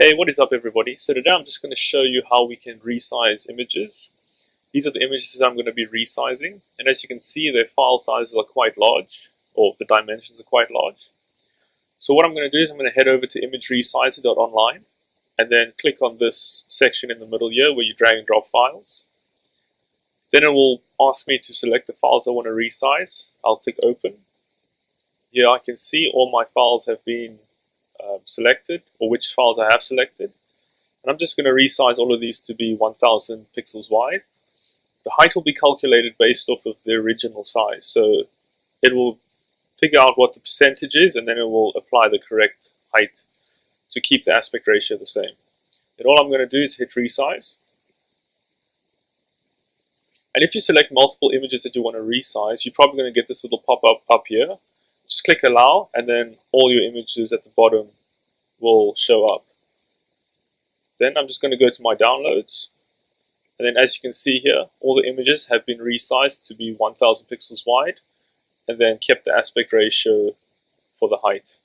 Hey, what is up everybody? So today I'm just going to show you how we can resize images. These are the images I'm going to be resizing, and as you can see their file sizes are quite large, or the dimensions are quite large. So what I'm going to do is I'm going to head over to Resizer.online and then click on this section in the middle here where you drag and drop files. Then it will ask me to select the files I want to resize. I'll click open. Here I can see all my files have been selected, or which files I have selected, and I'm just going to resize all of these to be 1000 pixels wide. The height will be calculated based off of the original size, so it will figure out what the percentage is and then it will apply the correct height to keep the aspect ratio the same. And all I'm going to do is hit resize, and if you select multiple images that you want to resize, you're probably going to get this little pop-up up here. Just click allow and then all your images at the bottom will show up. Then I'm just going to go to my downloads, and then as you can see here, all the images have been resized to be 1000 pixels wide and then kept the aspect ratio for the height.